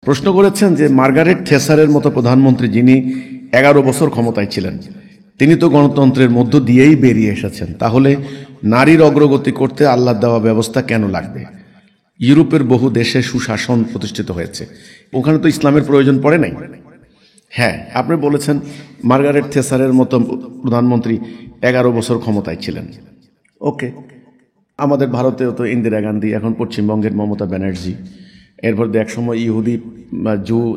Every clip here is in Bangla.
প্রশ্ন করেছেন যে মার্গারেট থেসারের মতো প্রধানমন্ত্রী যিনি 11 বছর ক্ষমতায় ছিলেন, তিনি তো গণতন্ত্রের মধ্য দিয়েই বেরিয়ে এসেছেন, তাহলে নারীর অগ্রগতি করতে আল্লাহ দেওয়া ব্যবস্থা কেন লাগবে? ইউরোপের বহু দেশে সুশাসন প্রতিষ্ঠিত হয়েছে, ওখানে তো ইসলামের প্রয়োজন পড়ে নাই। হ্যাঁ, আপনি বলেছেন মার্গারেট থেসারের মতো প্রধানমন্ত্রী 11 বছর ক্ষমতায় ছিলেন। ওকে, আমাদের ভারতেও তো ইন্দিরা গান্ধী, এখন পশ্চিমবঙ্গের মমতা ব্যানার্জি, এরপর এক সময় ইহুদি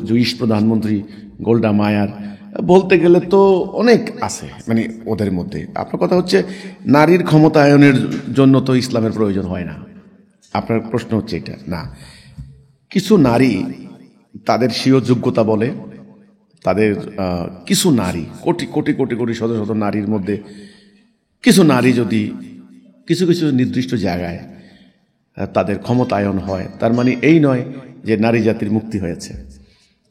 জুইশ প্রধানমন্ত্রী গোল্ডা মায়ার, বলতে গেলে তো অনেক আছে মানে ওদের মধ্যে। আপনার কথা হচ্ছে নারীর ক্ষমতায়নের জন্য তো ইসলামের প্রয়োজন হয় না, আপনার প্রশ্ন হচ্ছে এটা না। কিছু নারী তাদের স্বীয় যোগ্যতা বলে, তাদের কিছু নারী কোটি কোটি কোটি কোটি শত শত নারীর মধ্যে কিছু নারী যদি কিছু কিছু নির্দিষ্ট জায়গায় তাদের ক্ষমতায়ন হয়, তার মানে এই নয় যে নারী জাতির মুক্তি হয়েছে।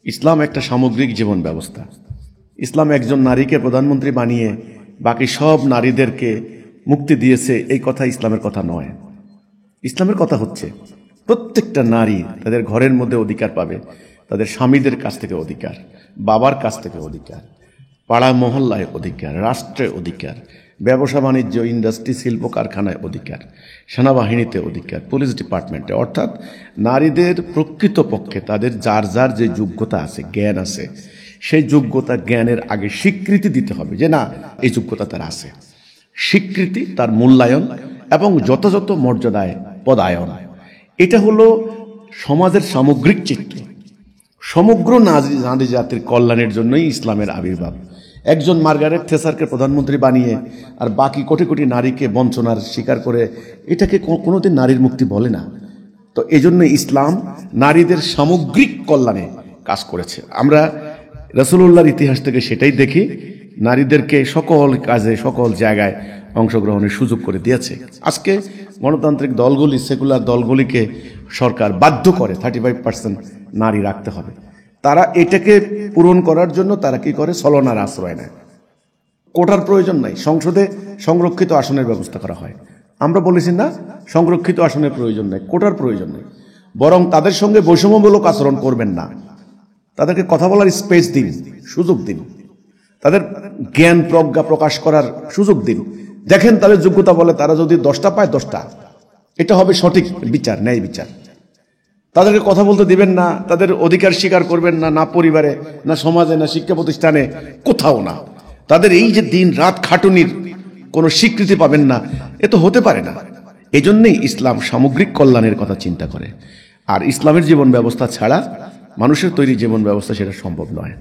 ইসলাম একটা সামগ্রিক জীবন ব্যবস্থা। ইসলাম একজন নারীকে প্রধানমন্ত্রী বানিয়ে বাকি সব নারীদেরকে মুক্তি দিয়েছে, এই কথা ইসলামের কথা নয়। ইসলামের কথা হচ্ছে প্রত্যেকটা নারী তাদের ঘরের মধ্যে অধিকার পাবে, তাদের স্বামীদের কাছ থেকে অধিকার, বাবার কাছ থেকে অধিকার, পাড়া মহল্লায় অধিকার, রাষ্ট্রে অধিকার, ব্যবসা বাণিজ্য, ইন্ডাস্ট্রি, শিল্প কারখানায় অধিকার, সেনাবাহিনীতে অধিকার, পুলিশ ডিপার্টমেন্টে। অর্থাৎ নারীদের প্রকৃতপক্ষে তাদের যার যার যে যোগ্যতা আছে, জ্ঞান আছে, সেই যোগ্যতা জ্ঞানের আগে স্বীকৃতি দিতে হবে যে না, এই যোগ্যতা তার আছে। স্বীকৃতি, তার মূল্যায়ন এবং যথাযথ মর্যাদায় পদায়ন, এটা হলো সমাজের সামগ্রিক চিত্র। সমগ্র নারী জাতির কল্যাণের জন্যই ইসলামের আবির্ভাব। একজন মার্গারেট থেসারকে প্রধানমন্ত্রী বানিয়ে আর বাকি কোটি কোটি নারীকে বঞ্চনার শিকার করে, এটাকে কোনোদিন নারীর মুক্তি বলে না। তো এই জন্য ইসলাম নারীদের সামগ্রিক কল্যাণে কাজ করেছে। আমরা রাসূলুল্লাহর ইতিহাস থেকে সেটাই দেখি, নারীদেরকে সকল কাজে সকল জায়গায় অংশগ্রহণের সুযোগ করে দিয়েছে। আজকে গণতান্ত্রিক দলগুলি, সেকুলার দলগুলিকে সরকার বাধ্য করে 35% নারী রাখতে হবে। তারা এটাকে পূরণ করার জন্য তারা কি করে? ছলনার আশ্রয় নেয়। কোটার প্রয়োজন নাই, সংসদে সংরক্ষিত আসনের ব্যবস্থা করা হয়। আমরা বলেছি না, সংরক্ষিত আসনের প্রয়োজন নেই, কোটার প্রয়োজন নেই, বরং তাদের সঙ্গে বৈষম্যমূলক আচরণ করবেন না, তাদেরকে কথা বলার স্পেস দিন, সুযোগ দিন, তাদের জ্ঞান প্রজ্ঞা প্রকাশ করার সুযোগ দিন। দেখেন তাদের যোগ্যতা বলে তারা যদি 10টা পায় 10টা, এটা হবে সঠিক বিচার, ন্যায় বিচার। তাদেরকে কথা বলতে দিবেন না, তাদের অধিকার স্বীকার করবেন না, না পরিবারে, না সমাজে, না শিক্ষা প্রতিষ্ঠানে, কোথাও না। তাদের এই যে দিন রাত খাটুনির কোনো স্বীকৃতি পাবেন না, এ তো হতে পারে না। এই জন্যই ইসলাম সামগ্রিক কল্যাণের কথা চিন্তা করে। আর ইসলামের জীবন ব্যবস্থা ছাড়া মানুষের তৈরি জীবন ব্যবস্থা সেটা সম্ভব নয়।